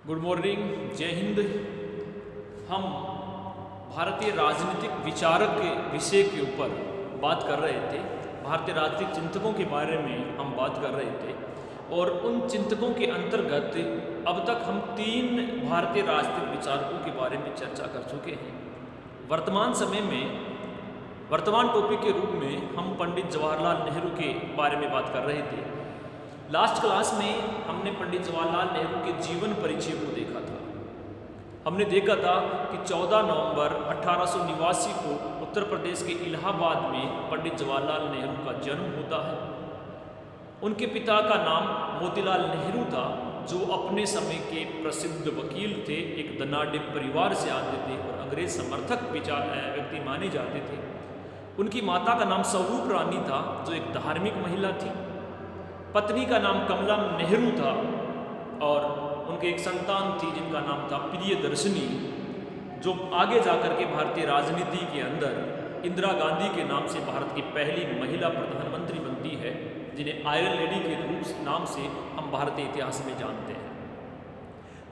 Good morning, जय हिंद। हम भारतीय राजनीतिक विचारक के विषय के ऊपर बात कर रहे थे। भारतीय राजनीतिक चिंतकों के बारे में हम बात कर रहे थे और उन चिंतकों के अंतर्गत अब तक हम 3 भारतीय राजनीतिक विचारकों के बारे में चर्चा कर चुके हैं। वर्तमान समय में वर्तमान टॉपिक के रूप में हम पंडित जवाहरलाल नेहरू के बारे में बात कर रहे थे। लास्ट क्लास में हमने पंडित जवाहरलाल नेहरू के जीवन परिचय को देखा था। हमने देखा था कि 14 नवंबर 1889 को उत्तर प्रदेश के इलाहाबाद में पंडित जवाहरलाल नेहरू का जन्म होता है। उनके पिता का नाम मोतीलाल नेहरू था, जो अपने समय के प्रसिद्ध वकील थे। एक धनाढ्य परिवार से आते थे और अंग्रेज समर्थक व्यक्ति माने जाते थे। उनकी माता का नाम स्वरूप रानी था, जो एक धार्मिक महिला थी। पत्नी का नाम कमला नेहरू था और उनके एक संतान थी जिनका नाम था प्रियदर्शनी, जो आगे जाकर के भारतीय राजनीति के अंदर इंदिरा गांधी के नाम से भारत की पहली महिला प्रधानमंत्री बनती है, जिन्हें आयरन लेडी के रूप नाम से हम भारतीय इतिहास में जानते हैं।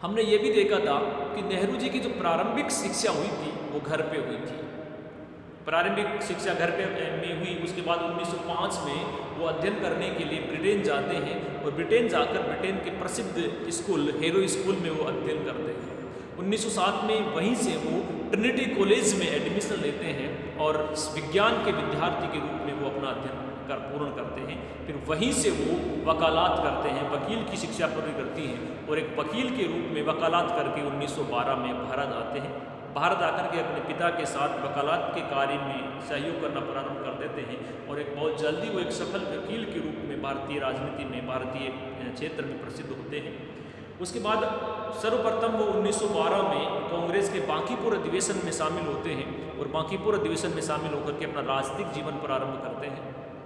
हमने ये भी देखा था कि नेहरू जी की जो प्रारंभिक शिक्षा हुई थी वो घर पे हुई थी। प्रारंभिक शिक्षा घर पे में हुई। उसके बाद 1905 में वो अध्ययन करने के लिए ब्रिटेन जाते हैं और ब्रिटेन जाकर ब्रिटेन के प्रसिद्ध स्कूल हेरो स्कूल में वो अध्ययन करते हैं। 1907 में वहीं से वो ट्रिनिटी कॉलेज में एडमिशन लेते हैं और विज्ञान के विद्यार्थी के रूप में वो अपना अध्ययन पूर्ण करते हैं। फिर वहीं से वो वकालत करते हैं, वकील की शिक्षा पूरी करती हैं और एक वकील के रूप में वकालत करके 1912 में भारत आते हैं। भारत आकर के अपने पिता के साथ वकालत के कार्य में सहयोग करना प्रारंभ कर देते हैं और एक बहुत जल्दी वो एक सफल वकील के रूप में भारतीय राजनीति में, भारतीय क्षेत्र में प्रसिद्ध होते हैं। उसके बाद सर्वप्रथम वो 1912 में कांग्रेस के बांकीपुर अधिवेशन में शामिल होते हैं और बांकीपुर अधिवेशन में शामिल होकर के अपना राजनीतिक जीवन प्रारंभ करते हैं।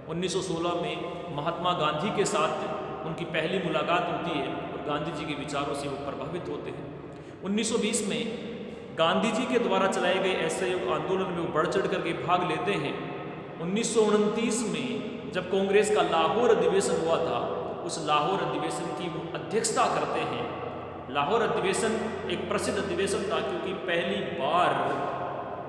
1916 में महात्मा गांधी के साथ उनकी पहली मुलाकात होती है और गांधी जी के विचारों से वो प्रभावित होते हैं। 1920 में गांधी जी के द्वारा चलाए गए असहयोग आंदोलन में वो बढ़ चढ़ करके भाग लेते हैं। 1929 में जब कांग्रेस का लाहौर अधिवेशन हुआ था, उस लाहौर अधिवेशन की वो अध्यक्षता करते हैं। लाहौर अधिवेशन एक प्रसिद्ध अधिवेशन था क्योंकि पहली बार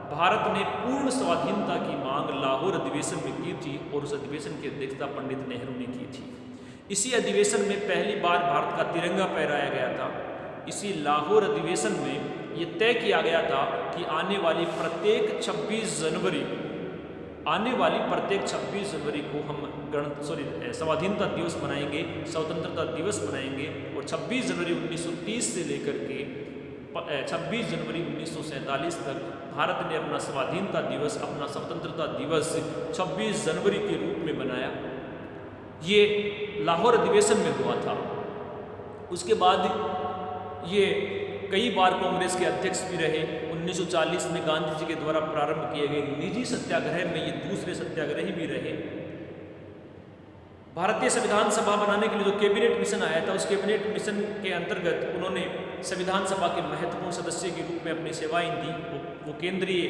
भारत ने पूर्ण स्वाधीनता की मांग लाहौर अधिवेशन में की थी और उस अधिवेशन की अध्यक्षता पंडित नेहरू ने की थी। इसी अधिवेशन में पहली बार भारत का तिरंगा फहराया गया था। इसी लाहौर अधिवेशन में ये तय किया गया था कि आने वाली प्रत्येक 26 जनवरी को हम स्वाधीनता दिवस मनाएंगे, स्वतंत्रता दिवस मनाएंगे और 26 जनवरी 1930 से लेकर के 26 जनवरी 1947 तक भारत ने अपना स्वाधीनता दिवस, अपना स्वतंत्रता दिवस 26 जनवरी के रूप में मनाया। ये लाहौर अधिवेशन में हुआ था। उसके बाद ये कई बार कांग्रेस के अध्यक्ष भी रहे। 1940 में गांधी जी के द्वारा प्रारंभ किए गए निजी सत्याग्रह में ये दूसरे सत्याग्रही भी रहे। भारतीय संविधान सभा बनाने के लिए जो कैबिनेट मिशन आया था, उस कैबिनेट मिशन के अंतर्गत उन्होंने संविधान सभा के महत्वपूर्ण सदस्य के रूप में अपनी सेवाएं दी। वो केंद्रीय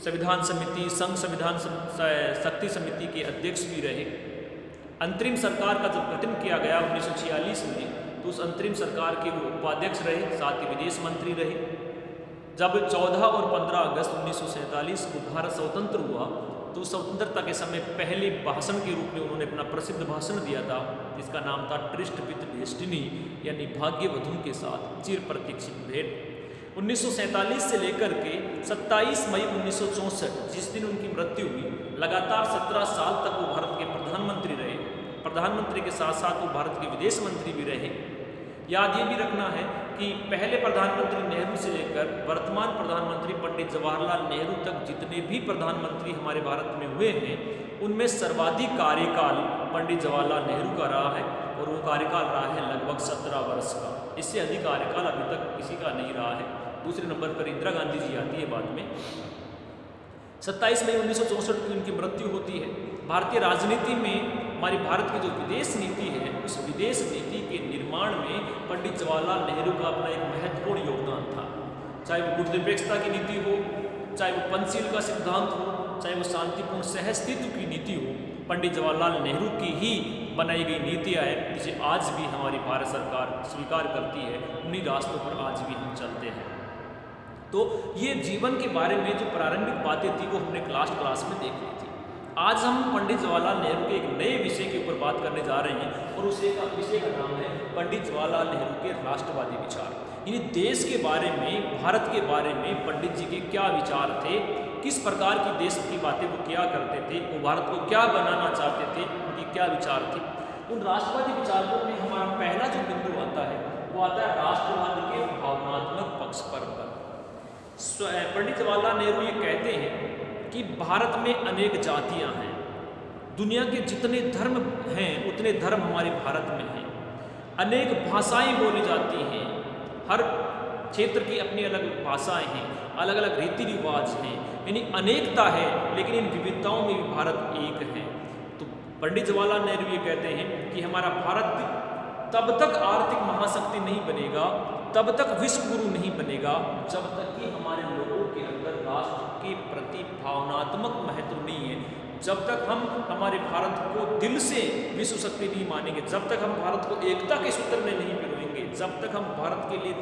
संविधान समिति, संघ संविधान शक्ति समिति के अध्यक्ष भी रहे। अंतरिम सरकार का जब गठन किया गया 1946 में, तो उस अंतरिम सरकार के वो उपाध्यक्ष रहे, साथ ही विदेश मंत्री रहे। जब 14 और 15 अगस्त 1947 को भारत स्वतंत्र हुआ, तो स्वतंत्रता के समय पहले भाषण के रूप में उन्होंने अपना प्रसिद्ध भाषण दिया था, जिसका नाम था ट्रिस्ट विद डेस्टिनी, यानी भाग्यवधु के साथ चिर प्रतीक्षित भेंट। 1947 से लेकर के 27 मई 1964, जिस दिन उनकी मृत्यु हुई, लगातार 17 साल तक वो भारत के प्रधानमंत्री रहे। प्रधानमंत्री के साथ साथ वो भारत के विदेश मंत्री भी रहे। याद ये भी रखना है कि पहले प्रधानमंत्री नेहरू से लेकर वर्तमान प्रधानमंत्री पंडित जवाहरलाल नेहरू तक जितने भी प्रधानमंत्री हमारे भारत में हुए हैं, उनमें सर्वाधिक कार्यकाल पंडित जवाहरलाल नेहरू का रहा है और वो कार्यकाल रहा है लगभग 17 वर्ष का। इससे अधिक कार्यकाल अभी तक किसी का नहीं रहा है। दूसरे नंबर पर इंदिरा गांधी जी आती है बाद में। 27 मई 1964 को उनकी मृत्यु होती है। भारतीय राजनीति में हमारी भारत की जो विदेश नीति है, उस विदेश नीति के निर्माण में पंडित जवाहरलाल नेहरू का अपना एक महत्वपूर्ण योगदान था। चाहे वो गुणनिरपेक्षता की नीति हो, चाहे वो पंचशील का सिद्धांत हो, चाहे वो शांतिपूर्ण सहअस्तित्व की नीति हो, पंडित जवाहरलाल नेहरू की ही बनाई गई नीतियाँ हैं, जिसे आज भी हमारी भारत सरकार स्वीकार करती है। उन्हीं रास्तों पर आज भी हम चलते हैं। तो ये जीवन के बारे में जो प्रारंभिक बातें थी वो हमने क्लास में देख ली थी। आज हम पंडित जवाहरलाल नेहरू के एक नए विषय के ऊपर बात करने जा रहे हैं और उस विषय का नाम है पंडित जवाहरलाल नेहरू के राष्ट्रवादी विचार। यानी देश के बारे में, भारत के बारे में पंडित जी के क्या विचार थे, किस प्रकार की देश की बातें वो क्या करते थे, वो भारत को क्या बनाना चाहते थे, उनके क्या विचार थे। उन राष्ट्रवादी विचारों में हमारा पहला जो बिंदु आता है वो आता है राष्ट्रवाद के भावनात्मक पक्ष पर। पंडित जवाहरलाल नेहरू ये कहते हैं कि भारत में अनेक जातियां हैं, दुनिया के जितने धर्म हैं उतने धर्म हमारे भारत में हैं, अनेक भाषाएं बोली जाती हैं, हर क्षेत्र की अपनी अलग भाषाएं हैं, अलग अलग रीति रिवाज हैं, यानी अनेकता है, लेकिन इन विविधताओं में भी भारत एक है। तो पंडित जवाहरलाल नेहरू ये कहते हैं कि हमारा भारत तब तक आर्थिक महाशक्ति नहीं बनेगा, तब तक विश्व गुरु नहीं बनेगा, जब तक कि हमारे लोगों के अंदर राष्ट्र के प्रति भावनात्मक महत्व नहीं है, जब तक हम हमारे भारत को दिल से विश्व शक्ति नहीं मानेंगे, जब तक हम भारत को एकता के सूत्र में नहीं पिरोएंगे, जब तक हम भारत के लिए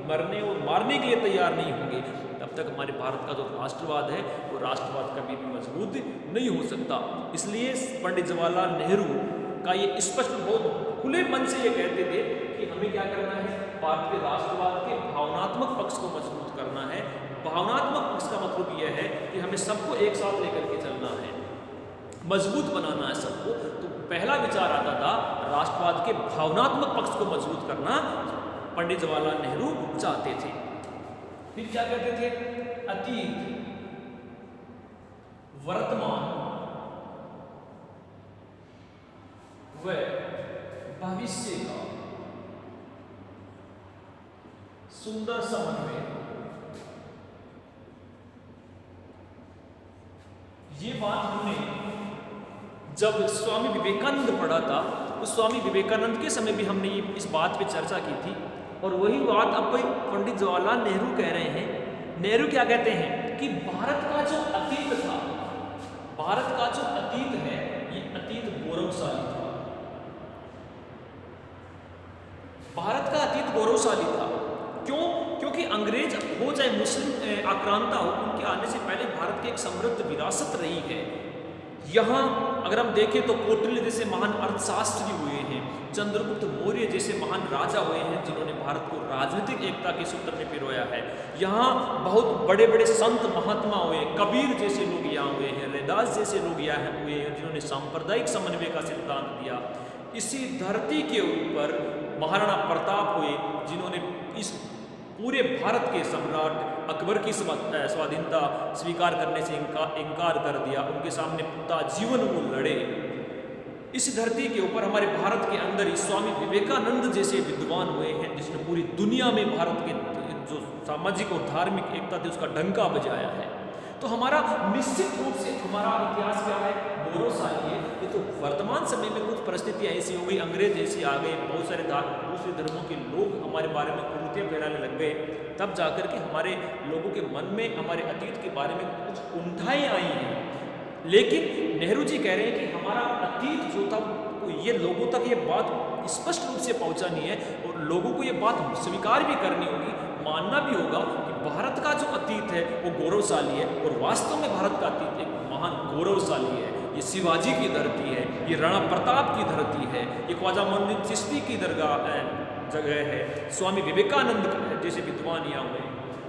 मरने और मारने के लिए तैयार नहीं होंगे, तब तक हमारे भारत का जो राष्ट्रवाद है वो राष्ट्रवाद कभी भी मजबूत नहीं हो सकता। इसलिए पंडित जवाहरलाल नेहरू का ये स्पष्ट, बहुत खुले मन से ये कहते थे कि हमें क्या करना है, भारतीय राष्ट्रवाद के भावनात्मक पक्ष को मजबूत करना है। भावनात्मक पक्ष का मतलब यह है कि हमें सबको एक साथ लेकर के चलना है, मजबूत बनाना है सबको। तो पहला विचार आता था राष्ट्रवाद के भावनात्मक पक्ष को मजबूत करना पंडित जवाहरलाल नेहरू चाहते थे। फिर क्या कहते थे, अतीत, वर्तमान व भविष्य का सुंदर समन्वय। ये बात हमने जब स्वामी विवेकानंद पढ़ा था, उस स्वामी विवेकानंद के समय भी हमने इस बात पे चर्चा की थी, और वही बात अब पंडित जवाहरलाल नेहरू कह रहे हैं। नेहरू क्या कहते हैं कि भारत का जो अतीत था, भारत का जो अतीत है, ये अतीत गौरवशाली था। भारत का अतीत गौरवशाली था। क्यों? क्योंकि अंग्रेज हो चाहे मुस्लिम आक्रांता हो, उनके आने से पहले भारत की एक समृद्ध विरासत रही है। यहाँ अगर हम देखें तो कौटिल्य जैसे महान अर्थशास्त्री हुए हैं, चंद्रगुप्त मौर्य जैसे महान राजा हुए हैं, जिन्होंने भारत को राजनीतिक एकता के सूत्र में पिरोया है। यहाँ बहुत बड़े बड़े संत महात्मा हुए, कबीर जैसे लोग यहाँ हुए हैं, रैदास जैसे लोग यहाँ हुए हैं, जिन्होंने सांप्रदायिक समन्वय का सिद्धांत दिया। इसी धरती के ऊपर महाराणा प्रताप हुए, जिन्होंने इस पूरे भारत के सम्राट अकबर की स्वाधीनता स्वीकार करने से इनकार कर दिया, उनके सामने पूरा जीवन वो लड़े। इस धरती के ऊपर हमारे भारत के अंदर ही स्वामी विवेकानंद जैसे विद्वान हुए हैं, जिसने पूरी दुनिया में भारत के जो सामाजिक और धार्मिक एकता थी उसका डंका बजाया है। तो हमारा निश्चित रूप से हमारा इतिहास क्या है, गौरवशाली है। ये तो वर्तमान समय में कुछ परिस्थितियाँ ऐसी हो गई, अंग्रेज ऐसे आ गए, बहुत सारे दूसरे धर्मों के लोग हमारे बारे में कुरीतियाँ फैलाने लग गए, तब जाकर के हमारे लोगों के मन में हमारे अतीत के बारे में कुछ कुंठाएँ आई हैं। लेकिन नेहरू जी कह रहे हैं कि हमारा अतीत जो था ये लोगों तक ये बात स्पष्ट रूप से पहुंचानी है, और लोगों को ये बात स्वीकार भी करनी होगी, मानना भी होगा कि भारत का जो अतीत है वो गौरवशाली है, और वास्तव में भारत का अतीत एक महान गौरवशाली है। ये शिवाजी की धरती है, ये राणा प्रताप की धरती है, ये ख्वाजा मोइनुद्दीन चिश्ती की जगह है, स्वामी विवेकानंद जैसे विद्वान यहाँ हुए।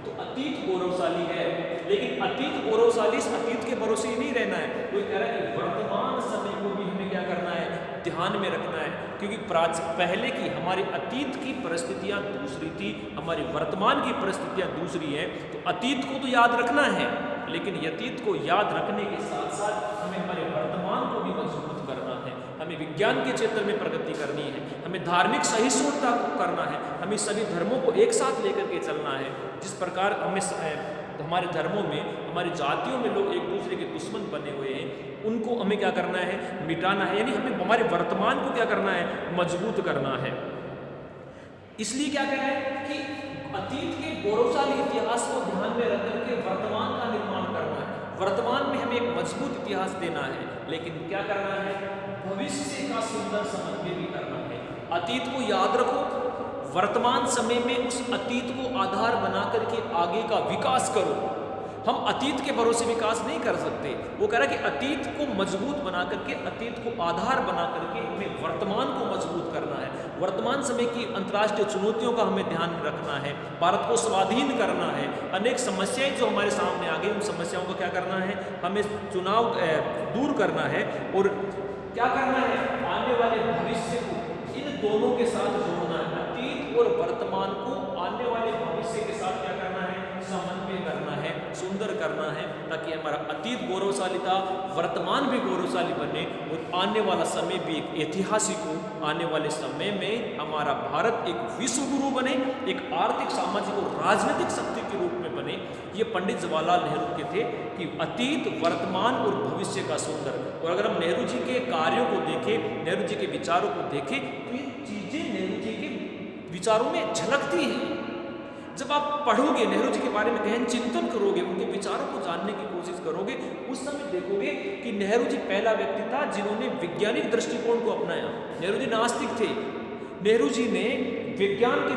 तो अतीत गौरवशाली है, लेकिन अतीत गौरवशाली, इस अतीत के भरोसे ही नहीं रहना है। कोई कह रहा है कि वर्तमान समय को भी हमें क्या करना है, ध्यान में रखना है, क्योंकि पहले की हमारे अतीत की परिस्थितियाँ दूसरी थी, हमारी वर्तमान की परिस्थितियाँ दूसरी हैं। तो अतीत को तो याद रखना है, लेकिन अतीत को याद रखने के साथ साथ हमें हमारे वर्तमान को भी मजबूत करना है। हमें विज्ञान के क्षेत्र में प्रगति करनी है, हमें धार्मिक सहिष्णुता करना है, हमें सभी धर्मों को एक साथ लेकर के चलना है। जिस प्रकार हमें हमारे धर्मों में, हमारी जातियों में लोग एक दूसरे के दुश्मन बने हुए हैं, उनको हमें क्या करना है, मिटाना है। यानी हमें हमारे वर्तमान को क्या करना है, मजबूत करना है। इसलिए क्या कह रहे हैं कि अतीत के गौरवशाली इतिहास को ध्यान में रख करके वर्तमान का निर्माण करना है। वर्तमान में हमें एक मजबूत इतिहास देना है, लेकिन क्या करना है, भविष्य का सुंदर समझ के भी करना है। अतीत को याद रखो, वर्तमान समय में उस अतीत को आधार बना करके आगे का विकास करो। हम अतीत के भरोसे विकास नहीं कर सकते। वो कह रहा है कि अतीत को मजबूत बना करके, अतीत को आधार बना करके हमें वर्तमान को मजबूत करना है। वर्तमान समय की अंतर्राष्ट्रीय चुनौतियों का हमें ध्यान रखना है, भारत को स्वाधीन करना है। अनेक समस्याएं जो हमारे सामने आ गई, उन समस्याओं को क्या करना है, हमें चुनाव दूर करना है और क्या करना है, आने वाले भविष्य को इन दोनों के साथ जोड़ना है। अतीत और वर्तमान को आने वाले भविष्य के साथ क्या करना है, समन्वय करना है, सुंदर करना है, ताकि हमारा अतीत गौरवशाली था, वर्तमान भी गौरवशाली बने और आने वाला समय भी एक ऐतिहासिक हो। आने वाले समय में हमारा भारत एक विश्व गुरु बने, एक आर्थिक, सामाजिक और राजनीतिक शक्ति के रूप में बने। ये पंडित जवाहरलाल नेहरू के थे कि अतीत, वर्तमान और भविष्य का सुंदर। और अगर हम नेहरू जी के कार्यों को देखें, नेहरू जी के विचारों को देखें, तो ये चीजें नेहरू जी के विचारों में झलकती हैं। जब आप पढ़ोगे, नेहरू जी के बारे में गहन चिंतन करोगे, उनके विचारों को जानने की कोशिश करोगे, उस समय देखोगे कि नेहरू जी पहला व्यक्ति था जिन्होंने वैज्ञानिक दृष्टिकोण को अपनाया। नेहरू जी नास्तिक थे। नेहरू जी ने विज्ञान के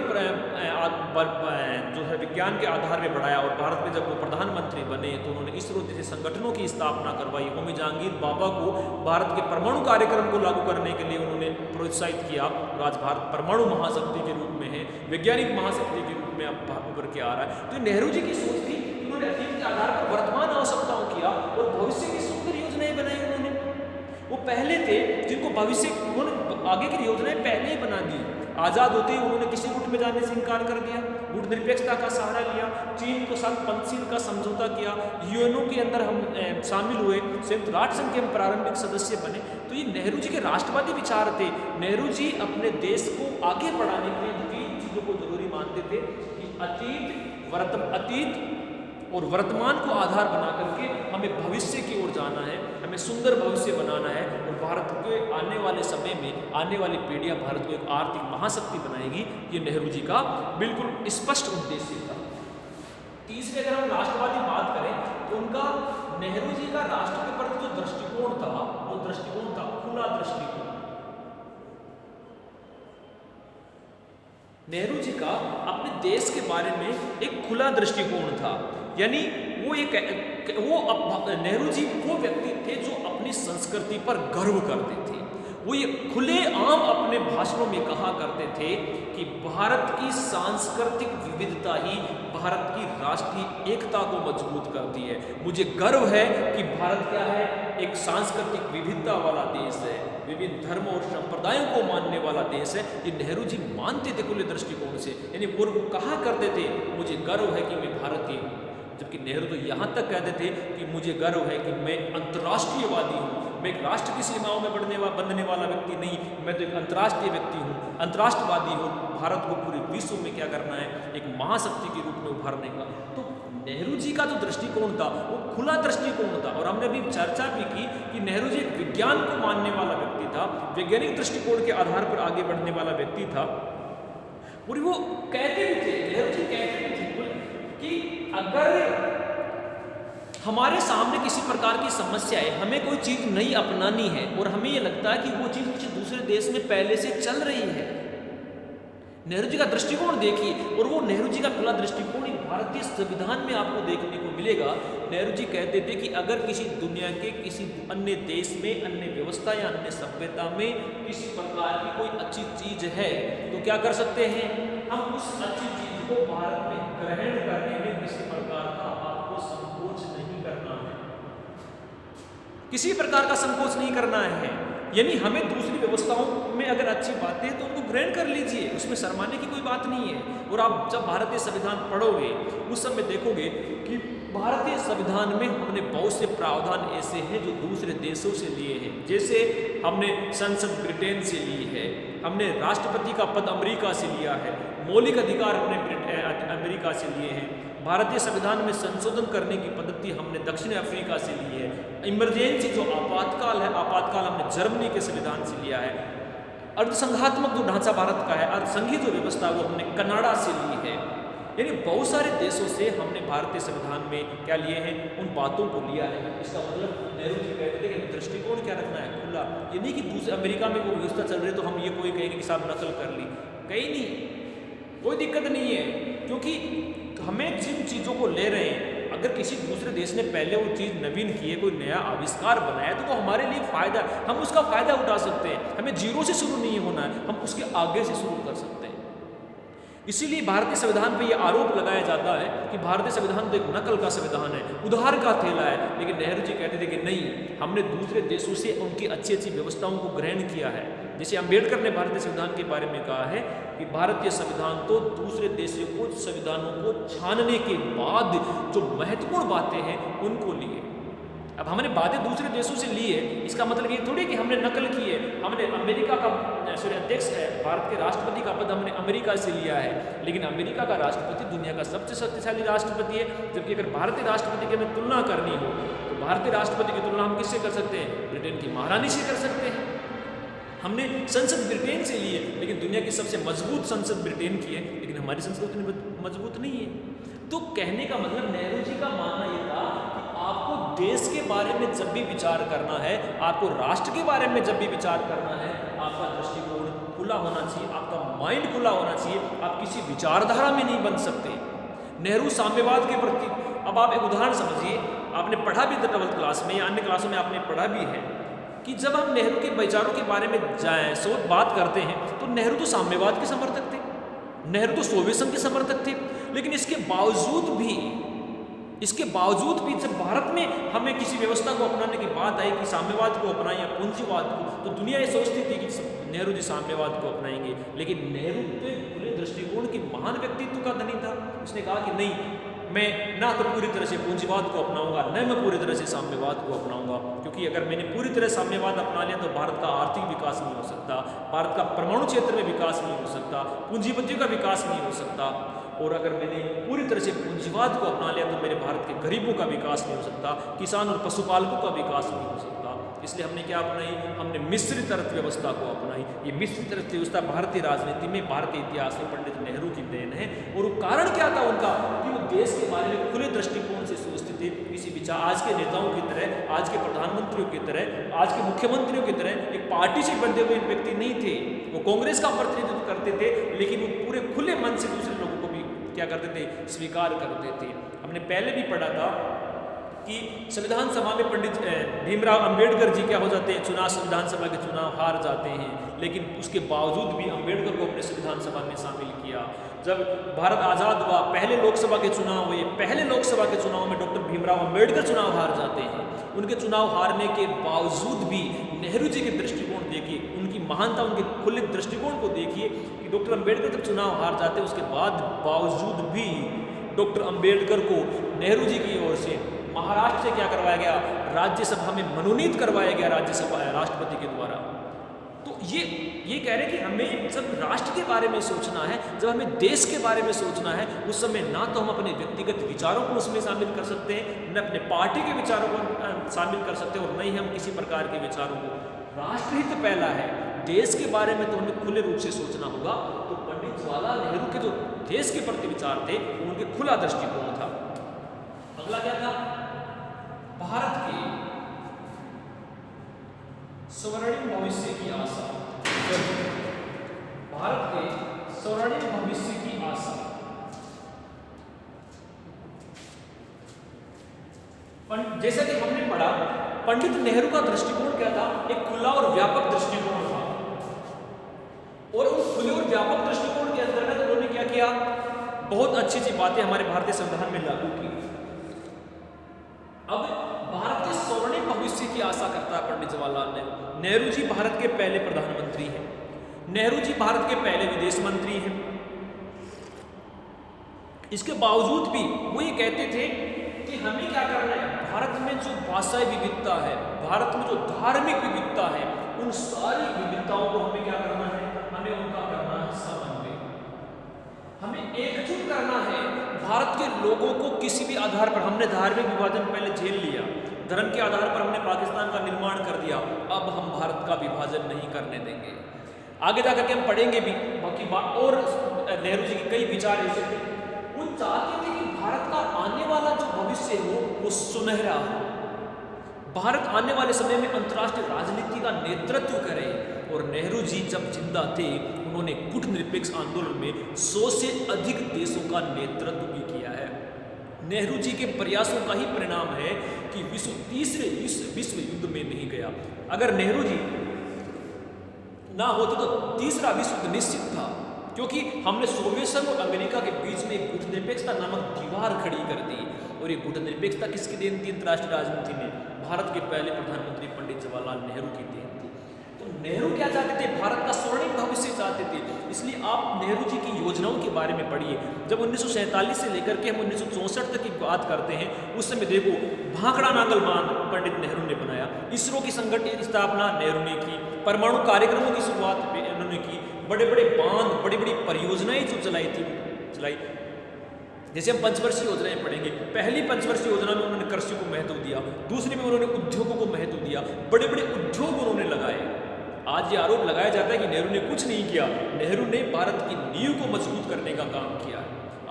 जो है विज्ञान के आधार में बढ़ाया और भारत में जब वो प्रधानमंत्री बने तो उन्होंने इसरो जैसे संगठनों की स्थापना करवाई। होमी जहांगीर बाबा को भारत के परमाणु कार्यक्रम को लागू करने के लिए उन्होंने प्रोत्साहित किया और आज भारत परमाणु महाशक्ति के रूप में है, वैज्ञानिक महाशक्ति के रूप में अब उभर के आ रहा है। तो नेहरू जी की सोच थी, उन्होंने अतीत के आधार पर वर्तमान आवश्यकताओं किया और भविष्य की सुंदर योजनाएं बनाई। उन्होंने वो पहले थे जिनको भविष्य, उन्होंने आगे की योजनाएं पहले ही बना दी। आज़ाद होते ही उन्होंने किसी गुट में जाने से इनकार कर दिया, गुट निरपेक्षता का सहारा लिया, चीन के साथ पंचशील का समझौता किया, यूएनओ के अंदर हम शामिल हुए, संयुक्त राष्ट्र संघ के हम प्रारंभिक सदस्य बने। तो ये नेहरू जी के राष्ट्रवादी विचार थे। नेहरू जी अपने देश को आगे बढ़ाने के लिए तीन चीज़ों को जरूरी मानते थे कि अतीत और वर्तमान को आधार बना करके हमें भविष्य की ओर जाना है, हमें सुंदर भविष्य बनाना है और भारत के आने वाले समय में आने वाली पीढ़ियां भारत को एक आर्थिक महाशक्ति बनाएगी। ये नेहरू जी का बिल्कुल स्पष्ट उद्देश्य था। तीसरे, अगर हम राष्ट्रवादी बात करें तो उनका, नेहरू जी का राष्ट्र के प्रति जो दृष्टिकोण था, वो दृष्टिकोण था खुला दृष्टिकोण। नेहरू जी का अपने देश के बारे में एक खुला दृष्टिकोण था। यानी नेहरू जी वो व्यक्ति थे जो अपनी संस्कृति पर गर्व करते थे। वो ये खुले आम अपने भाषणों में कहा करते थे कि भारत की सांस्कृतिक विविधता ही भारत की राष्ट्रीय एकता को मजबूत करती है। मुझे गर्व है कि भारत क्या है, एक सांस्कृतिक विविधता वाला देश है, विभिन्न धर्मों और संप्रदायों को मानने वाला देश है। ये नेहरू जी मानते थे खुले दृष्टिकोण से। यानी पूर्व कहा करते थे मुझे गर्व है कि मैं भारतीय हूँ, जबकि नेहरू तो यहाँ तक कहते थे कि मुझे गर्व है कि मैं अंतर्राष्ट्रीयवादी हूँ, मैं एक राष्ट्र की सीमाओं में बंधने वाला व्यक्ति नहीं, मैं तो एक अंतर्राष्ट्रीय व्यक्ति हूँ, अंतर्राष्ट्रवादी हूँ। भारत को पूरे विश्व में क्या करना है, एक महाशक्ति के रूप में उभरने का। तो नेहरू जी का जो दृष्टिकोण था वो खुला दृष्टिकोण था। और हमने अभी चर्चा भी की कि नेहरू जी एक विज्ञान को मानने वाला व्यक्ति था, वैज्ञानिक दृष्टिकोण के आधार पर आगे बढ़ने वाला व्यक्ति था। और वो कहते भी थे, नेहरू जी कहते भी थे कि अगर हमारे सामने किसी प्रकार की समस्या है, हमें कोई चीज़ नई अपनानी है और हमें ये लगता है कि वो चीज़ किसी दूसरे देश में पहले से चल रही है, नेहरू जी का दृष्टिकोण देखिए। और वो नेहरू जी का खुला दृष्टिकोण भारतीय संविधान में आपको देखने को मिलेगा। नेहरू जी कहते थे कि अगर किसी दुनिया के किसी अन्य देश में, अन्य व्यवस्था या अन्य सभ्यता में किसी प्रकार की कोई अच्छी चीज़ है तो क्या कर सकते हैं, हम उस अच्छी चीज़ को भारत में ग्रहण करने में किसी प्रकार का आपको संकोच नहीं करना है, किसी प्रकार का संकोच नहीं करना है। यानी हमें दूसरी व्यवस्थाओं में अगर अच्छी बातें हैं तो उनको ग्रहण कर लीजिए, उसमें शर्माने की कोई बात नहीं है। और आप जब भारतीय संविधान पढ़ोगे उस समय देखोगे कि भारतीय संविधान में हमने बहुत से प्रावधान ऐसे हैं जो दूसरे देशों से लिए हैं। जैसे हमने संसद ब्रिटेन से ली है, हमने राष्ट्रपति का पद अमेरिका से लिया है, मौलिक अधिकार हमने अमेरिका से लिए हैं, भारतीय संविधान में संशोधन करने की पद्धति हमने दक्षिण अफ्रीका से ली है, इमरजेंसी जो आपातकाल है, आपातकाल हमने जर्मनी के संविधान से लिया है, अर्धसंघात्मक जो ढांचा भारत का है, अर्धसंघीय जो व्यवस्था है वो हमने कनाडा से ली है। यानी बहुत सारे देशों से हमने भारतीय संविधान में क्या लिए हैं, उन बातों को लिया है। इसका मतलब नेहरू जी कहते थे कि दृष्टिकोण क्या रखना है, खुला। ये नहीं कि दूसरे अमेरिका में वो व्यवस्था चल रही है तो हम ये कोई कहेंगे कि साहब नकल कर ली, कहीं नहीं, कोई दिक्कत नहीं है, क्योंकि हमें जिन चीज़ों को ले रहे हैं, अगर किसी दूसरे देश ने पहले वो चीज़ नवीन की है, कोई नया आविष्कार बनाया तो वो हमारे लिए फ़ायदा, हम उसका फ़ायदा उठा सकते हैं। हमें जीरो से शुरू नहीं होना है, हम उसके आगे से शुरू कर सकते हैं। इसीलिए भारतीय संविधान पे ये आरोप लगाया जाता है कि भारतीय संविधान तो एक नकल का संविधान है, उधार का थैला है। लेकिन नेहरू जी कहते थे कि नहीं, हमने दूसरे देशों से उनकी अच्छी अच्छी व्यवस्थाओं को ग्रहण किया है। जैसे अम्बेडकर ने भारतीय संविधान के बारे में कहा है कि भारतीय संविधान तो दूसरे देशों को संविधानों को छानने के बाद जो महत्वपूर्ण बातें हैं उनको लिए। अब हमने बातें दूसरे देशों से ली है, इसका मतलब ये थोड़ी कि हमने नकल की है। हमने अमेरिका का अध्यक्ष है, भारत के राष्ट्रपति का पद हमने अमेरिका से लिया है, लेकिन अमेरिका का राष्ट्रपति दुनिया का सबसे शक्तिशाली राष्ट्रपति है। जबकि अगर भारतीय राष्ट्रपति की हमें तुलना करनी हो तो भारतीय राष्ट्रपति की तुलना हम किससे कर सकते हैं, ब्रिटेन की महारानी से कर सकते हैं। हमने संसद ब्रिटेन से ली है, लेकिन दुनिया की सबसे मजबूत संसद ब्रिटेन की है, लेकिन हमारी संसद उतनी मजबूत नहीं है। तो कहने का मतलब नेहरू जी का मानना यह था कि आपको देश के बारे में जब भी विचार करना है, आपको राष्ट्र के बारे में जब भी विचार करना है, आपका दृष्टिकोण खुला होना चाहिए, आपका माइंड खुला होना चाहिए। आप किसी विचारधारा में नहीं बन सकते। नेहरू साम्यवाद के प्रति, अब आप एक उदाहरण समझिए, आपने पढ़ा भी था 12th क्लास में या अन्य क्लासों में आपने पढ़ा भी है कि जब हम नेहरू के विचारों के बारे में बात करते हैं तो नेहरू तो साम्यवाद के समर्थक थे, नेहरू तो सोवियत संघ के समर्थक थे। लेकिन इसके बावजूद भी जब भारत में हमें किसी व्यवस्था को अपनाने की बात आई कि साम्यवाद को अपनाएं या पूंजीवाद को, तो दुनिया ये सोचती थी कि नेहरू जी साम्यवाद को अपनाएंगे। लेकिन नेहरू तो खुले दृष्टिकोण के महान व्यक्तित्व का धनी था। उसने कहा कि नहीं, मैं ना तो पूरी तरह से पूंजीवाद को अपनाऊंगा, न मैं पूरी तरह से साम्यवाद को अपनाऊंगा, क्योंकि अगर मैंने पूरी तरह साम्यवाद अपना लिया तो भारत का आर्थिक विकास नहीं हो सकता, भारत का परमाणु क्षेत्र में विकास नहीं हो सकता, पूंजीपतियों का विकास नहीं हो सकता, और अगर मैंने पूरी तरह से पूंजीवाद को अपना लिया तो मेरे भारत के गरीबों का विकास नहीं हो सकता, किसान और पशुपालकों का विकास नहीं हो सकता। इसलिए हमने क्या अपनाई, हमने मिश्रित अर्थव्यवस्था को अपनाई। ये मिश्रित अर्थव्यवस्था भारतीय राजनीति में, भारतीय इतिहास में पंडित नेहरू की देन है। और वो कारण क्या था उनका, कि वो देश के बारे में खुले दृष्टिकोण से सोचते थे। किसी विचार, आज के नेताओं की तरह, आज के प्रधानमंत्रियों की तरह, आज के मुख्यमंत्रियों की तरह एक पार्टी से बंधे हुए व्यक्ति नहीं थे। वो कांग्रेस का प्रतिनिधित्व करते थे, लेकिन वो पूरे खुले मन से दूसरे लोगों को भी क्या करते थे, स्वीकार करते थे। हमने पहले भी पढ़ा था कि संविधान सभा में पंडित भीमराव अंबेडकर जी क्या हो जाते हैं, संविधान सभा के चुनाव हार जाते हैं, लेकिन उसके बावजूद भी अंबेडकर को अपने संविधान सभा में शामिल किया। जब भारत आज़ाद हुआ, पहले लोकसभा के चुनाव हुए, पहले लोकसभा के चुनाव में डॉक्टर भीमराव अंबेडकर चुनाव हार जाते हैं। उनके चुनाव हारने के बावजूद भी नेहरू जी के दृष्टिकोण देखिए, उनकी महानता, उनके खुले दृष्टिकोण को देखिए कि डॉक्टर अंबेडकर जब चुनाव हार जाते हैं, उसके बावजूद भी डॉक्टर अंबेडकर को नेहरू जी की ओर से महाराष्ट्र से क्या करवाया गया, राज्यसभा में मनोनीत करवाया गया, राज्यसभा राष्ट्रपति के द्वारा। तो ये कह रहे कि हमें जब राष्ट्र के बारे में सोचना है, जब हमें देश के बारे में सोचना है, उस समय ना तो हम अपने व्यक्तिगत विचारों को उसमें शामिल कर सकते हैं, न अपने पार्टी के विचारों को शामिल कर सकते हैं, और न ही हम किसी प्रकार के विचारों को। राष्ट्रहित पहला है, देश के बारे में तो हमें खुले रूप से सोचना होगा। तो पंडित जवाहरलाल नेहरू के जो देश के प्रति विचार थे, उनके खुला दृष्टिकोण था। अगला क्या था, भारत के स्वर्णिम भविष्य की आशा। भारत के स्वर्णिम भविष्य की आशा, जैसा कि हमने पढ़ा, पंडित नेहरू का दृष्टिकोण क्या था, एक खुला और व्यापक दृष्टिकोण था। और उस खुले और व्यापक दृष्टिकोण के अंतर्गत उन्होंने क्या किया, बहुत अच्छी अच्छी बातें हमारे भारतीय संविधान में लागू की। अब भारत के स्वर्णिम भविष्य की आशा करता है पंडित जवाहरलाल नेहरू। नेहरू जी भारत के पहले प्रधानमंत्री हैं, नेहरू जी भारत के पहले विदेश मंत्री हैं। इसके बावजूद भी वो ये कहते थे कि हमें क्या करना है, भारत में जो भाषाई विविधता है, भारत में जो धार्मिक विविधता है, उन सारी विविधताओं को हमें क्या करना है, हमें उनका करना है समन्वय, हमें एकजुट करना है। भारत के लोगों को किसी भी आधार पर, हमने धार्मिक विभाजन पहले झेल लिया, धर्म के आधार पर हमने पाकिस्तान का निर्माण कर दिया, अब हम भारत का विभाजन नहीं करने देंगे। आगे जाकर के हम पढ़ेंगे भी बाकी बात। और नेहरू जी के कई विचार ऐसे थे, उन चाहते थे कि भारत का आने वाला जो भविष्य हो वो सुनहरा हो, भारत आने वाले समय में अंतर्राष्ट्रीय राजनीति का नेतृत्व करे। और नेहरू जी जब जिंदा थे उन्होंने गुटनिरपेक्ष आंदोलन में 100 से अधिक देशों का नेतृत्व भी किया है। नेहरू जी के प्रयासों का ही परिणाम है कि तीसरे विश्व युद्ध में नहीं गया। अगर नेहरू जी ना होते तो तीसरा विश्व युद्ध निश्चित था, क्योंकि हमने सोवियत संघ और अमेरिका के बीच में एक गुटनिरपेक्षता नामक दीवार खड़ी कर दी। और ये गुटनिरपेक्षता किसकी देन थी? अंतर्राष्ट्रीय राजनीति में भारत के पहले प्रधानमंत्री पंडित जवाहरलाल नेहरू की देन थी। तो नेहरू क्या चाहते थे? भारत का स्वर्णिम भविष्य चाहते थे। इसलिए आप नेहरू जी की योजनाओं के बारे में पढ़िए। जब 1947 से लेकर के हम 1964 तक की बात करते हैं, उस समय देखो भाखड़ा नांगल बांध पंडित नेहरू ने बनाया, इसरो की संगठित स्थापना नेहरू ने की, परमाणु कार्यक्रमों की शुरुआत उन्होंने की, बड़े बड़े बांध, बड़ी बड़ी परियोजनाएं जो चलाई। जैसे हम पंचवर्षीय योजनाएं पढ़ेंगे, पहली पंचवर्षीय योजना में उन्होंने कृषि को महत्व दिया, दूसरी में उन्होंने उद्योगों को महत्व दिया, बड़े बड़े उद्योग उन्होंने लगाए। आज ये आरोप लगाया जाता है कि नेहरू ने कुछ नहीं किया। नेहरू ने भारत की नींव को मजबूत करने का काम किया।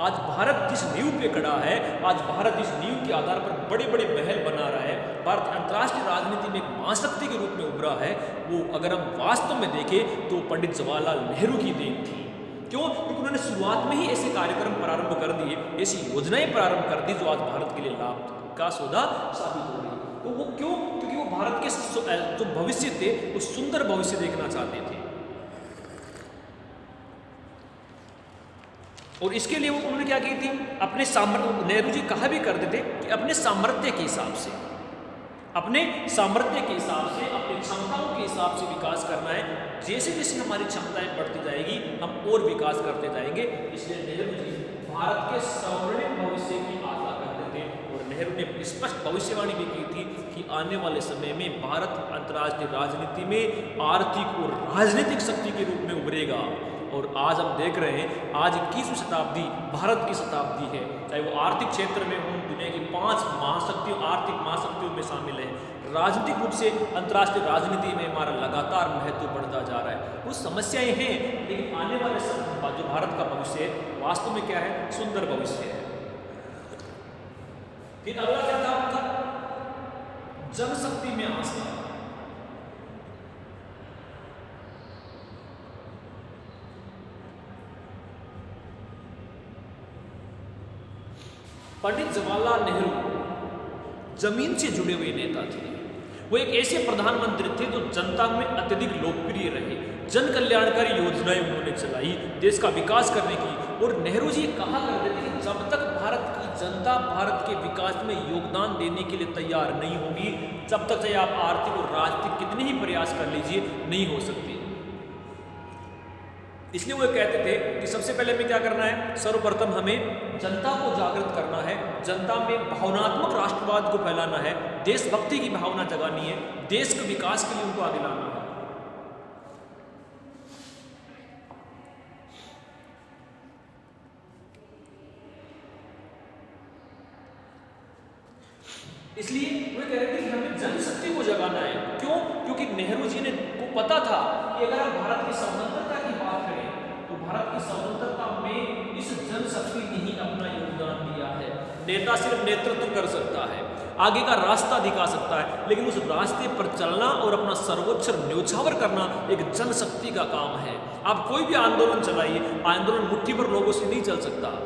आज भारत जिस नींव पे खड़ा है, आज भारत इस नींव के आधार पर बड़े बड़े महल बना रहा है, भारत अंतर्राष्ट्रीय राजनीति में एक महाशक्ति के रूप में उभरा है, वो अगर हम वास्तव में देखें तो पंडित जवाहरलाल नेहरू की देन थी। क्यों? क्योंकि उन्होंने शुरुआत में ही ऐसे कार्यक्रम प्रारंभ कर दिए, ऐसी योजनाएं प्रारंभ कर दी जो आज भारत के लिए लाभ का सौदा साबित हो रही। तो वो क्यों? क्योंकि वो भारत के जो भविष्य थे वो सुंदर भविष्य देखना चाहते थे। और इसके लिए उन्होंने क्या की थी? अपने सामर्थ्य, नेहरू जी कहा भी करते थे कि अपने सामर्थ्य के हिसाब से, अपने सामर्थ्य के हिसाब से, अपनी क्षमताओं के हिसाब से विकास करना है। जैसे जैसे हमारी क्षमताएं बढ़ती जाएगी हम और विकास करते जाएंगे। इसलिए नेहरू जी भारत के स्वर्णिम भविष्य की आशा करते थे। और नेहरू ने स्पष्ट भविष्यवाणी भी की थी कि आने वाले समय में भारत अंतर्राष्ट्रीय राजनीति में आर्थिक और राजनीतिक शक्ति के रूप में उभरेगा। और आज हम देख रहे हैं, आज 21वीं शताब्दी भारत की शताब्दी है, चाहे वो आर्थिक क्षेत्र में हो, दुनिया की 5 महाशक्तियों, आर्थिक महाशक्तियों में शामिल है। राजनीतिक रूप से अंतर्राष्ट्रीय राजनीति में हमारा लगातार महत्व बढ़ता जा रहा है। कुछ समस्याएं हैं, लेकिन आने वाले समय जो भारत का भविष्य है वास्तव में क्या है? सुंदर भविष्य है। फिर अगला क्या था आपका? जनशक्ति में आस्था। पंडित जवाहरलाल नेहरू जमीन से जुड़े हुए नेता थे। वो एक ऐसे प्रधानमंत्री थे जो जनता में अत्यधिक लोकप्रिय रहे। जन कल्याणकारी योजनाएं उन्होंने चलाई देश का विकास करने की। और नेहरू जी कहा करते थे कि जब तक भारत की जनता भारत के विकास में योगदान देने के लिए तैयार नहीं होगी, जब तक चाहे आप आर्थिक और राजनीतिक कितने ही प्रयास कर लीजिए नहीं हो सकती। इसलिए वो कहते थे कि सबसे पहले हमें क्या करना है? सर्वप्रथम हमें जनता को जागृत करना है, जनता में भावनात्मक राष्ट्रवाद को फैलाना है, देशभक्ति की भावना जगानी है, देश के विकास के लिए उनको आगे लाना है। इसलिए वो कह रहे थे कि हमें जनशक्ति को जगाना है। क्यों? क्योंकि नेहरू जी ने को पता था कि अगर हम भारत की स्वतंत्रता की बात करें तो भारत की स्वतंत्रता में इस जनशक्ति ने ही अपना योगदान दिया है। नेता सिर्फ नेतृत्व कर सकता है, आगे का रास्ता दिखा सकता है, लेकिन उस रास्ते पर चलना और अपना सर्वोच्च न्योछावर करना एक जनशक्ति का काम है। आप कोई भी आंदोलन चलाइए, आंदोलन मुट्ठी भर लोगों से नहीं चल सकता।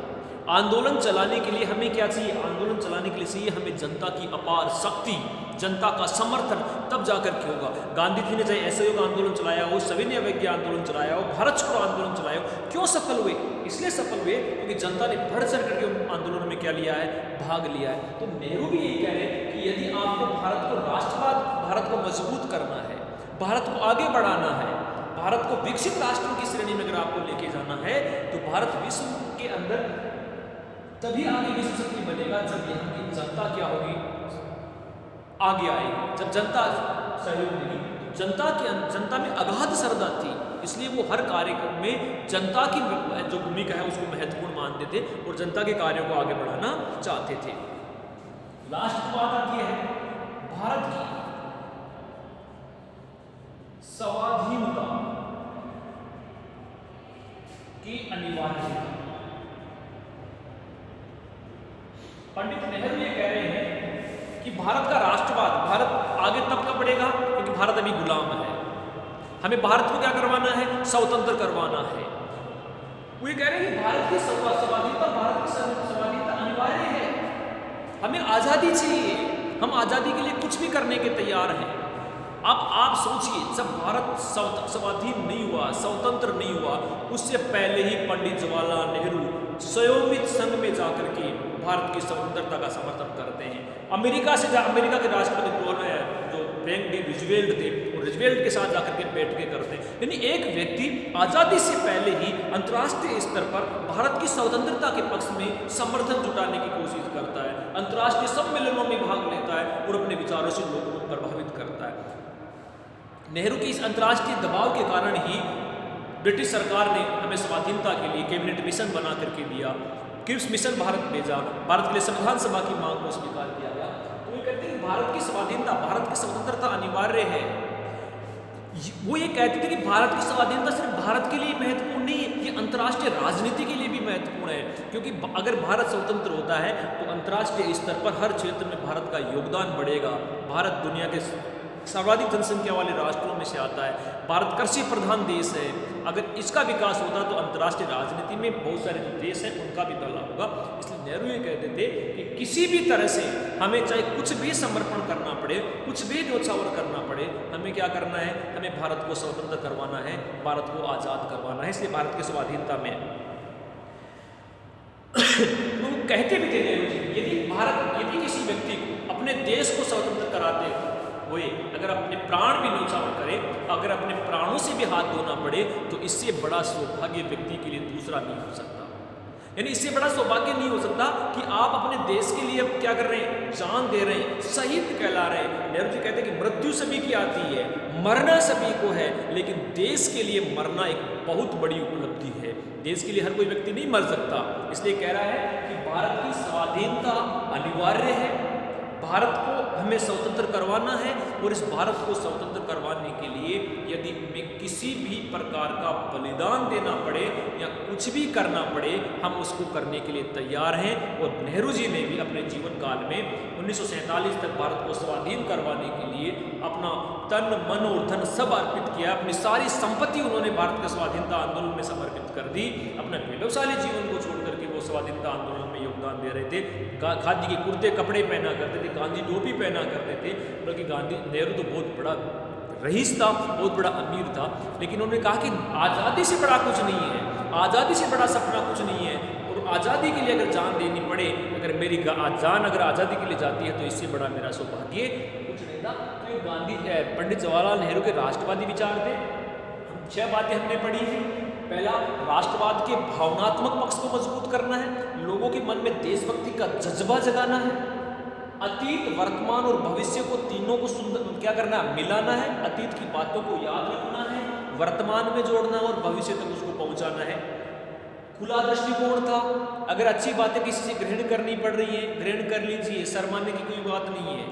आंदोलन चलाने के लिए हमें क्या चाहिए? आंदोलन चलाने के लिए चाहिए हमें जनता की अपार शक्ति, जनता का समर्थन, तब जाकर के होगा। गांधी जी ने चाहे असहयोग आंदोलन चलाया हो, सविनय अवज्ञा आंदोलन चलाया हो, भारत छोड़ो आंदोलन चलाया हो, क्यों सफल हुए? इसलिए सफल हुए क्योंकि जनता ने बढ़ चढ़ करके उन आंदोलनों में क्या लिया है? भाग लिया है। तो नेहरू भी यही कह रहे हैं कि यदि आपको भारत को राष्ट्रवाद, भारत को मजबूत करना है, भारत को आगे बढ़ाना है, भारत को विकसित राष्ट्रों की श्रेणी में अगर आपको लेके जाना है, तो भारत विश्व के अंदर तभी आगे विश्व शक्ति बनेगा जब यहाँ की जनता क्या होगी? आगे आएगी। जब जनता सहयोग देगी, जनता में अगाध श्रद्धा थी, इसलिए वो हर कार्यक्रम में जनता की जो भूमिका है उसको महत्वपूर्ण मानते थे और जनता के कार्यों को आगे बढ़ाना चाहते थे। लास्ट बात आती है भारत की स्वाधीनता की अनिवार्यता। पंडित नेहरू ये कह रहे हैं कि भारत का राष्ट्रवाद, भारत आगे तब का बढ़ेगा क्योंकि भारत अभी गुलाम है। हमें भारत को क्या करवाना है? स्वतंत्र करवाना है। वो ये कह रहे हैं कि भारत की स्वाधीनता, भारत की स्वाधीनता अनिवार्य है। हमें आज़ादी चाहिए, हम आज़ादी के लिए कुछ भी करने के तैयार हैं। अब आप सोचिए, जब भारत स्वाधीन नहीं हुआ, स्वतंत्र नहीं हुआ, उससे पहले ही पंडित जवाहरलाल नेहरू संयुक्त संघ में जाकर के भारत की स्वतंत्रता का समर्थन करते हैं। अमेरिका के राष्ट्रपति जो फ्रैंकलिन रूजवेल्ट थे, वो रूजवेल्ट के साथ जाकर के बैठ के करते हैं। यानी एक व्यक्ति आज़ादी से पहले ही अंतर्राष्ट्रीय स्तर पर भारत की स्वतंत्रता के पक्ष में समर्थन जुटाने की कोशिश करता है, अंतर्राष्ट्रीय सम्मेलनों में भाग लेता है और अपने विचारों से लोगों को प्रभावित करता है। नेहरू के इस अंतर्राष्ट्रीय दबाव के कारण ही ब्रिटिश सरकार ने हमें स्वाधीनता के लिए कैबिनेट मिशन बना करके दिया, क्रिप्स मिशन भारत भेजा, भारत के लिए संविधान सभा की मांग को स्वीकार किया गया। तो ये कहते हैं भारत की स्वाधीनता, भारत की स्वतंत्रता अनिवार्य है। वो ये कहते थे कि भारत की स्वाधीनता सिर्फ भारत के लिए महत्वपूर्ण नहीं है, ये अंतर्राष्ट्रीय राजनीति के लिए भी महत्वपूर्ण है। क्योंकि अगर भारत स्वतंत्र होता है तो अंतर्राष्ट्रीय स्तर पर हर क्षेत्र में भारत का योगदान बढ़ेगा। भारत दुनिया के सर्वाधिक जनसंख्या वाले राष्ट्रों में से आता है, भारत कृषि प्रधान देश है। अगर इसका विकास होता तो अंतर्राष्ट्रीय राजनीति में बहुत सारे जो देश हैं उनका भी बदलाव होगा। इसलिए नेहरू ये कहते थे कि किसी भी तरह से हमें चाहे कुछ भी समर्पण करना पड़े, कुछ भी न्योछावर करना पड़े, हमें क्या करना है? हमें भारत को स्वतंत्र करवाना है, भारत को आज़ाद करवाना है। इसलिए भारत की स्वाधीनता में वो कहते भी थे नेहरू जी, यदि किसी व्यक्ति को अपने देश को स्वतंत्र कराते हुए अगर अपने प्राण भी न्योछावर करे, अगर अपने प्राणों से भी हाथ धोना पड़े, तो इससे बड़ा सौभाग्य व्यक्ति के लिए दूसरा नहीं हो सकता। यानी इससे बड़ा सौभाग्य नहीं हो सकता कि आप अपने देश के लिए क्या कर रहे हैं? जान दे रहे हैं, शहीद कहला रहे हैं। नेहरू जी कहते हैं कि मृत्यु सभी की आती है, मरना सभी को है, लेकिन देश के लिए मरना एक बहुत बड़ी उपलब्धि है। देश के लिए हर कोई व्यक्ति नहीं मर सकता। इसलिए कह रहा है कि भारत की स्वाधीनता अनिवार्य है, भारत को हमें स्वतंत्र करवाना है और इस भारत को स्वतंत्र करवाने के लिए यदि हमें किसी भी प्रकार का बलिदान देना पड़े या कुछ भी करना पड़े, हम उसको करने के लिए तैयार हैं। और नेहरू जी ने भी अपने जीवन काल में 1947 तक भारत को स्वाधीन करवाने के लिए अपना तन मन और धन सब अर्पित किया। अपनी सारी संपत्ति उन्होंने भारत के स्वाधीनता आंदोलन में समर्पित कर दी। अपने वैभवशाली जीवन को छोड़ करके वो स्वाधीनता आंदोलन में योगदान दे रहे थे। खादी के कुर्ते कपड़े पहना करते थे, गांधी टोपी पहना करते थे। बल्कि नेहरू तो बहुत बड़ा रईस था, बहुत बड़ा अमीर था, लेकिन उन्होंने कहा कि आज़ादी से बड़ा कुछ नहीं है, आज़ादी से बड़ा सपना कुछ नहीं है। और आज़ादी के लिए अगर जान देनी पड़े, अगर मेरी जान अगर आज़ादी के लिए जाती है तो इससे बड़ा मेरा सौभाग्य कुछ नहीं था। तो ये पंडित जवाहरलाल नेहरू के राष्ट्रवादी विचार थे। 6 बातें हमने पढ़ी हैं। पहला, राष्ट्रवाद के भावनात्मक पक्ष को मजबूत करना है, लोगों के मन में देशभक्ति का जज्बा जगाना है, अतीत, वर्तमान और भविष्य को तीनों को क्या करना है? मिलाना है, अतीत की बातों को याद रखना है, वर्तमान में जोड़ना और भविष्य तक उसको पहुंचाना है। खुला दृष्टिकोण था, अगर अच्छी बातें किसी से ग्रहण करनी पड़ रही है, ग्रहण कर लीजिए, शर्माने की कोई बात नहीं है।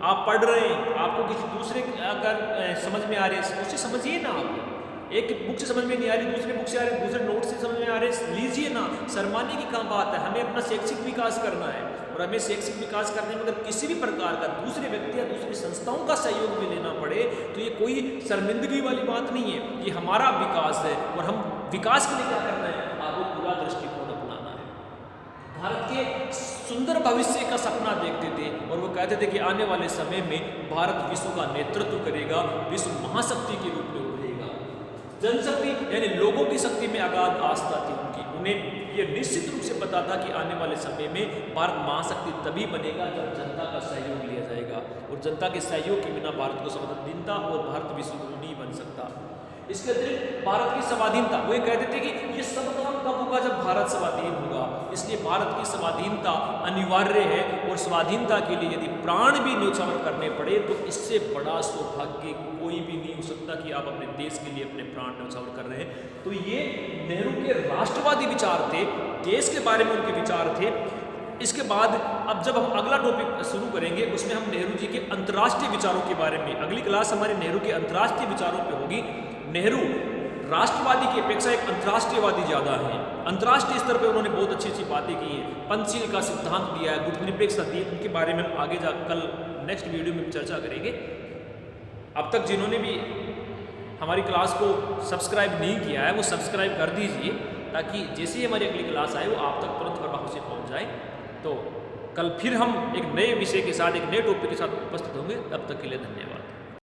आप पढ़ रहे हैं, आपको किसी दूसरे अगर समझ में आ रहे हैं, उससे समझिए ना। आप एक बुक से समझ में नहीं आ रही, दूसरे बुक से आ रही, दूसरे नोट से समझ में आ रहे, लीजिए ना। शर्माने की कहाँ बात है? हमें अपना शैक्षिक विकास करना है और हमें शैक्षिक विकास करने में अगर किसी भी प्रकार का दूसरे व्यक्ति या दूसरी संस्थाओं का सहयोग भी लेना पड़े तो ये कोई शर्मिंदगी वाली बात नहीं है। ये हमारा विकास है और हम विकास के लिए क्या करना है? आपको पूरा दृष्टिकोण अपनाना है। भारत के सुंदर भविष्य का सपना देखते थे और वो कहते थे कि आने वाले समय में भारत विश्व का नेतृत्व करेगा, विश्व महाशक्ति के रूप में उभरेगा। जनशक्ति यानी लोगों की शक्ति में अगाध आस्था थी उनकी। उन्हें ये निश्चित रूप से पता था कि आने वाले समय में भारत महाशक्ति तभी बनेगा जब जनता का सहयोग लिया जाएगा, और जनता के सहयोग के बिना भारत को स्वाधीनता और भारत विश्व गुरु नहीं बन सकता। इसके अतिरिक्त भारत की स्वाधीनता, वो ये कहते थे कि ये सब काम कब होगा? जब भारत स्वाधीन होगा। इसलिए भारत की स्वाधीनता अनिवार्य है और स्वाधीनता के लिए यदि प्राण भी न्योछावर करने पड़े तो इससे बड़ा सौभाग्य कोई भी नहीं हो सकता कि आप अपने देश के लिए अपने प्राण न्योछावर कर रहे हैं। तो ये नेहरू के राष्ट्रवादी विचार थे, देश के बारे में उनके विचार थे। इसके बाद अब जब हम अगला टॉपिक शुरू करेंगे उसमें हम नेहरू जी के अंतर्राष्ट्रीय विचारों के बारे में, अगली क्लास हमारे नेहरू के अंतर्राष्ट्रीय विचारों पे होगी। नेहरू राष्ट्रवादी की अपेक्षा एक अंतर्राष्ट्रीयवादी ज़्यादा हैं। अंतर्राष्ट्रीय स्तर पर उन्होंने बहुत अच्छी अच्छी बातें की हैं, पंचशील का सिद्धांत दिया है, गुटनिरपेक्षता दी, उनके बारे में हम आगे जा कल नेक्स्ट वीडियो में चर्चा करेंगे। अब तक जिन्होंने भी हमारी क्लास को सब्सक्राइब नहीं किया है वो सब्सक्राइब कर दीजिए, ताकि जैसे ही हमारी अगली क्लास आए वो आप तक तुरंत प्रभाव से पहुँच जाए। तो कल फिर हम एक नए विषय के साथ, एक नए टॉपिक के साथ उपस्थित होंगे। तब तक के लिए धन्यवाद।